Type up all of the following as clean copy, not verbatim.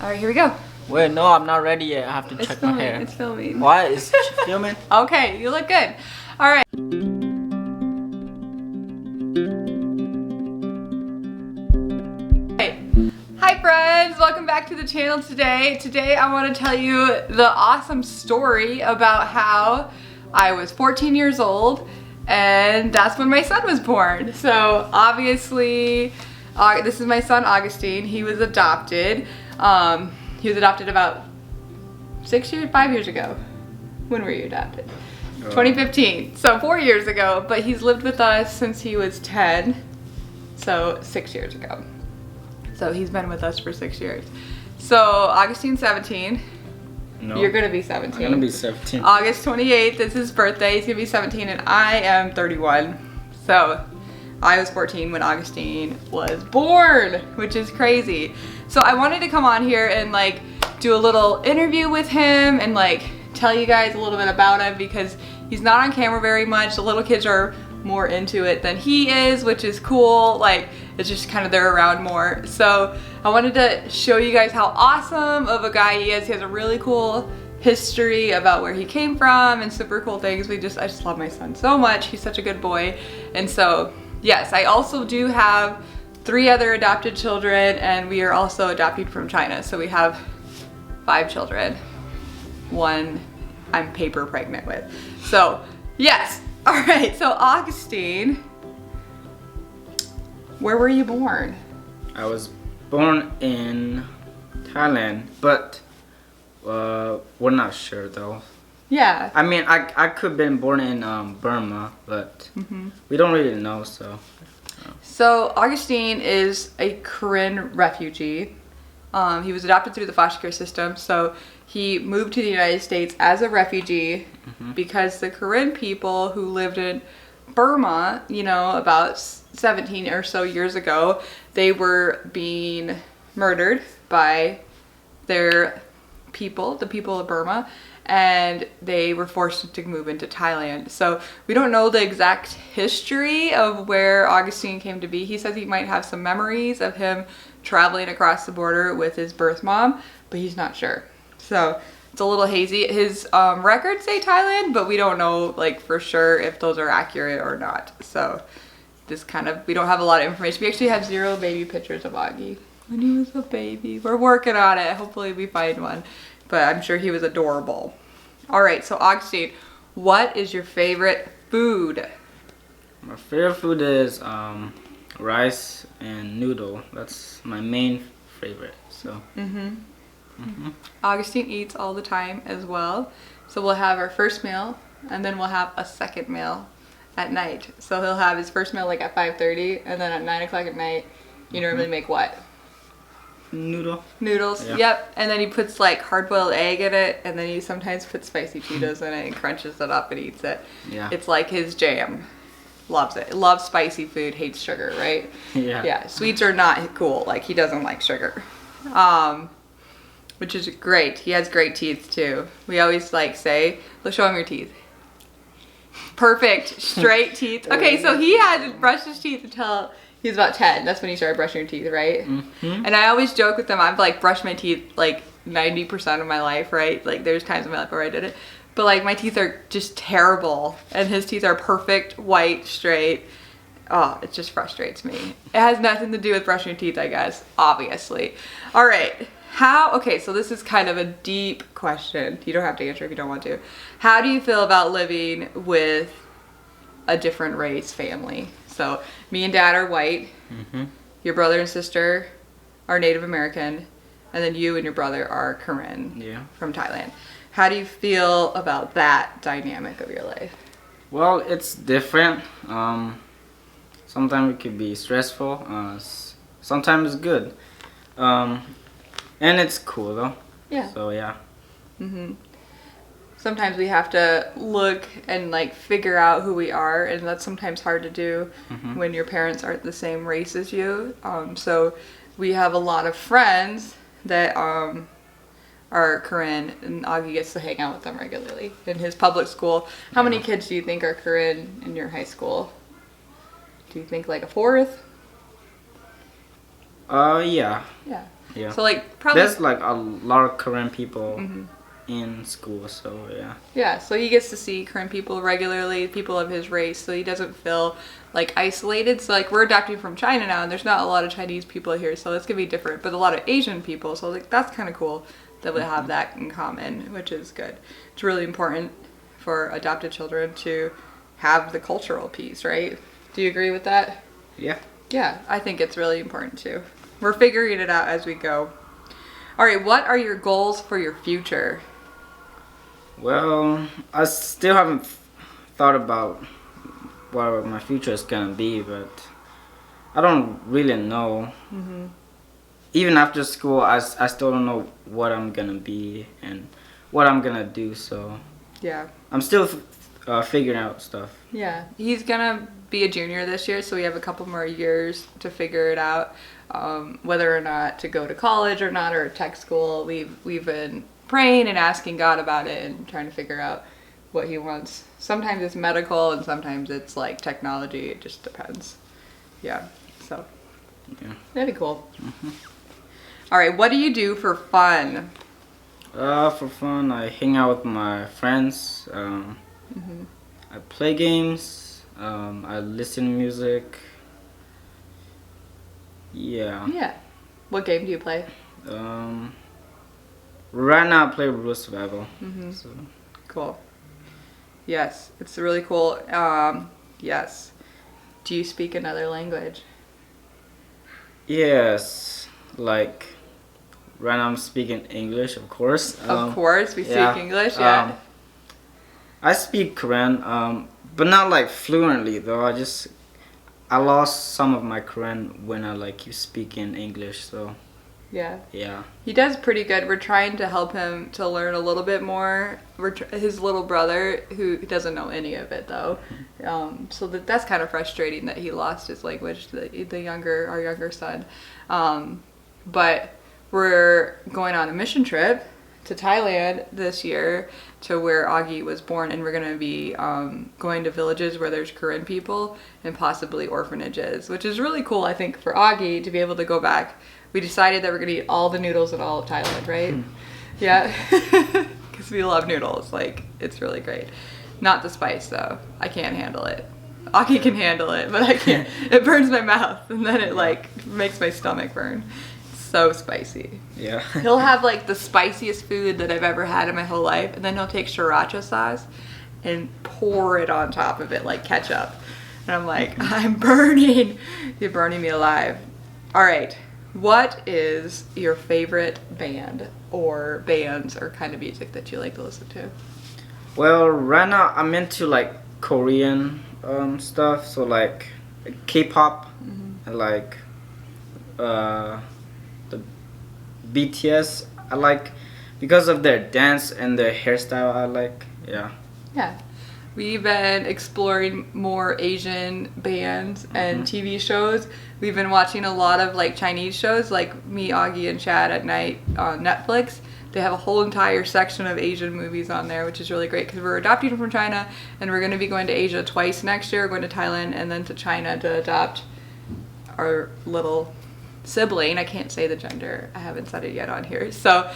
Alright, here we go. Wait, no, I'm not ready yet. I have to check my hair. It's filming. What? Is it filming? Okay, you look good. Alright. Hi friends, welcome back to the channel today. Today I want to tell you the awesome story about how I was 14 years old and that's when my son was born. So obviously, this is my son Augustine. He was adopted. He was adopted about 5 years ago. When were you adopted? 2015, so 4 years ago, but he's lived with us since he was 10, so 6 years ago. So he's been with us for 6 years. So Augustine's 17. No. You're gonna be 17. I'm gonna be 17. August 28th is his birthday. He's gonna be 17 and I am 31. So I was 14 when Augustine was born, which is crazy. So I wanted to come on here and like do a little interview with him and like tell you guys a little bit about him because he's not on camera very much. The little kids are more into it than he is, which is cool. Like it's just kind of they're around more. So I wanted to show you guys how awesome of a guy he is. He has a really cool history about where he came from and super cool things. I just love my son so much. He's such a good boy. And so yes, I also do have 3 other adopted children and we are also adopted from China. So we have 5 children. 1 I'm paper pregnant with. So yes, all right, so Augustine, where were you born? I was born in Thailand, but we're not sure though. Yeah. I mean, I could have been born in Burma, but we don't really know, so. So Augustine is a Korean refugee. He was adopted through the foster care system, so he moved to the United States as a refugee because the Korean people who lived in Burma, you know, about 17 or so years ago, they were being murdered by their people, the people of Burma, and they were forced to move into Thailand. So we don't know the exact history of where Augustine came to be. He says he might have some memories of him traveling across the border with his birth mom, but he's not sure. So it's a little hazy. His records say Thailand, but we don't know like for sure if those are accurate or not. So this kind of, we don't have a lot of information. We actually have 0 baby pictures of Augie when he was a baby. We're working on it. Hopefully we find one, but I'm sure he was adorable. All right, so Augustine, what is your favorite food? My favorite food is rice and noodle. That's my main favorite. So. Augustine eats all the time as well. So we'll have our first meal and then we'll have a second meal at night. So he'll have his first meal like at 5:30 and then at 9 o'clock at night, you normally make what? Noodles. Yeah. Yep. And then he puts like hard-boiled egg in it and then he sometimes puts spicy Cheetos in it and crunches it up and eats it. Yeah. It's like his jam. Loves it. Loves spicy food, hates sugar, right? Yeah. Yeah. Sweets are not cool. Like he doesn't like sugar. Which is great. He has great teeth too. We always like say, let's show him your teeth. Perfect, straight teeth. Okay, so he had brushed his teeth until he was about 10. That's when he started brushing your teeth, right? And I always joke with him, I've like brushed my teeth like 90% of my life, right? Like there's times in my life where I did it. But like my teeth are just terrible and his teeth are perfect, white, straight. Oh, it just frustrates me. It has nothing to do with brushing your teeth, I guess, obviously. All right. Okay, so this is kind of a deep question. You don't have to answer if you don't want to. How do you feel about living with a different race family? So me and Dad are white. Your brother and sister are Native American. And then you and your brother are Korean from Thailand. How do you feel about that dynamic of your life? Well, it's different. Sometimes it could be stressful. Sometimes it's good. And it's cool though. Yeah. So yeah. Sometimes we have to look and like figure out who we are, and that's sometimes hard to do when your parents aren't the same race as you. So we have a lot of friends that are Korean, and Augie gets to hang out with them regularly in his public school. How many kids do you think are Korean in your high school? Do you think like a fourth? Yeah. Yeah. Yeah. So like probably There's like a lot of Korean people Mhm. in school, so yeah. Yeah, so he gets to see Korean people regularly, people of his race, so he doesn't feel like isolated. So like we're adopting from China now, and there's not a lot of Chinese people here, so it's gonna be different. But a lot of Asian people, so like that's kind of cool that we have that in common, which is good. It's really important for adopted children to have the cultural piece, right? Do you agree with that? Yeah. Yeah, I think it's really important too. We're figuring it out as we go. All right, what are your goals for your future? Well, I still haven't thought about what my future is gonna be, but I don't really know. Even after school, I still don't know what I'm gonna be and what I'm gonna do, so Yeah. I'm still figuring out stuff. Yeah, he's gonna be a junior this year, so we have a couple more years to figure it out, whether or not to go to college or not, or tech school. We've been praying and asking God about it and trying to figure out what he wants. Sometimes it's medical, and sometimes it's like technology. It just depends. Yeah, so Yeah. that'd be cool. All right, what do you do for fun? For fun, I hang out with my friends. I play games. I listen to music. Yeah. Yeah. What game do you play? Right now I play Rule Survival. So. Cool. Yes, it's really cool. Yes. Do you speak another language? Yes, like right now I'm speaking English, of course. Of course, we yeah, speak English. Yeah. I speak Korean, but not like fluently though. I lost some of my Korean when I like keep speaking English. So Yeah. yeah. He does pretty good. We're trying to help him to learn a little bit more. His little brother, who doesn't know any of it though, so that's kind of frustrating that he lost his language. Our younger son, but we're going on a mission trip to Thailand this year, to where Augie was born, and we're going to be going to villages where there's Korean people and possibly orphanages, which is really cool, I think, for Augie to be able to go back. We decided that we're going to eat all the noodles in all of Thailand, right? Yeah, because we love noodles. Like, it's really great. Not the spice, though. I can't handle it. Augie can handle it, but I can't. It burns my mouth, and then it, like, makes my stomach burn. So spicy. Yeah. He'll have like the spiciest food that I've ever had in my whole life, and then he'll take sriracha sauce and pour it on top of it like ketchup. And I'm like, I'm burning. You're burning me alive. All right. What is your favorite band or bands or kind of music that you like to listen to? Well, right now I'm into like Korean stuff, so like K-pop, and like the BTS. I like because of their dance and their hairstyle. I like, yeah. Yeah. We've been exploring more Asian bands and TV shows. We've been watching a lot of like Chinese shows, like me, Augie, and Chad at night on Netflix. They have a whole entire section of Asian movies on there, which is really great because we're adopting from China, and we're going to be going to Asia twice next year. We're going to Thailand and then to China to adopt our little sibling. I can't say the gender. I haven't said it yet on here. So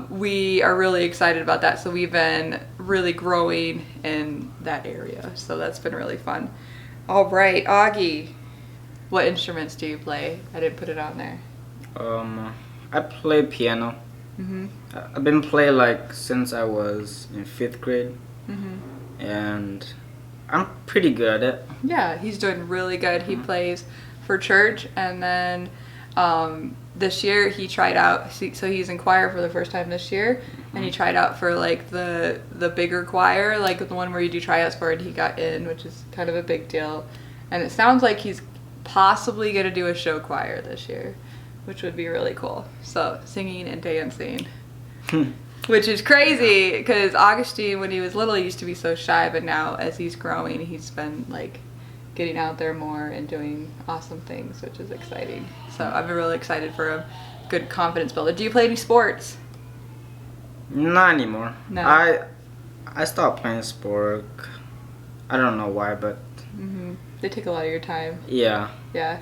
we are really excited about that. So we've been really growing in that area. So that's been really fun. All right, Augie, what instruments do you play? I didn't put it on there. I play piano. I've been playing like since I was in 5th grade, and I'm pretty good at it. Yeah, he's doing really good. He plays for church, and then this year he tried out, so he's in choir for the first time this year, and he tried out for like the bigger choir, like the one where you do tryouts for, and he got in, which is kind of a big deal. And it sounds like he's possibly going to do a show choir this year, which would be really cool. So singing and dancing, which is crazy because Augustine, when he was little, he used to be so shy, but now as he's growing, he's been like getting out there more and doing awesome things, which is exciting. So I'm really excited for him. Good confidence builder. Do you play any sports? Not anymore. No. I stopped playing sport. I don't know why, but They take a lot of your time. yeah. Yeah.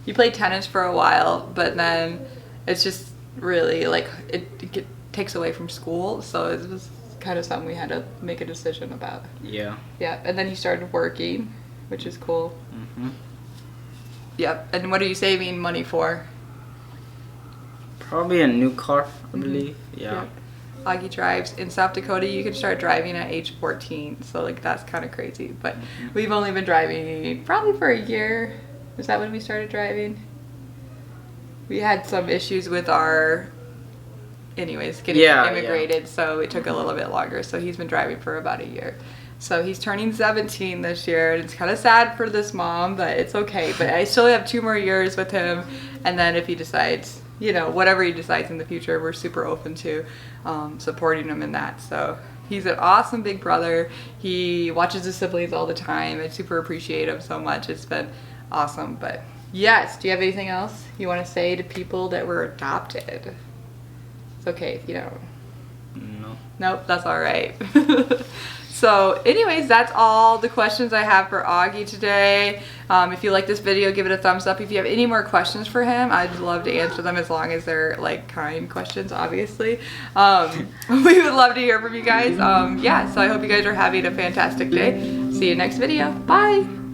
You played tennis for a while, but then it's just really like it takes away from school, so it was kind of something we had to make a decision about. Yeah. Yeah, and then he started working, which is cool. Yep. And what are you saving money for? Probably a new car, I believe. Yeah. Yep. Augie drives. In South Dakota, you can start driving at age 14, so like that's kind of crazy. But we've only been driving probably for a year. Is that when we started driving? We had some issues with our, anyways, getting immigrated, so it took a little bit longer. So he's been driving for about a year. So he's turning 17 this year, and it's kind of sad for this mom, but it's okay. But I still have 2 more years with him, and then if he decides, you know, whatever he decides in the future, we're super open to supporting him in that. So he's an awesome big brother. He watches his siblings all the time. I super appreciate him so much. It's been awesome. But yes, do you have anything else you want to say to people that were adopted? It's okay if you don't. No. Nope, that's all right. So anyways, that's all the questions I have for Augie today. If you like this video, give it a thumbs up. If you have any more questions for him, I'd love to answer them, as long as they're like kind questions, obviously. We would love to hear from you guys. Yeah, so I hope you guys are having a fantastic day. See you next video. Bye.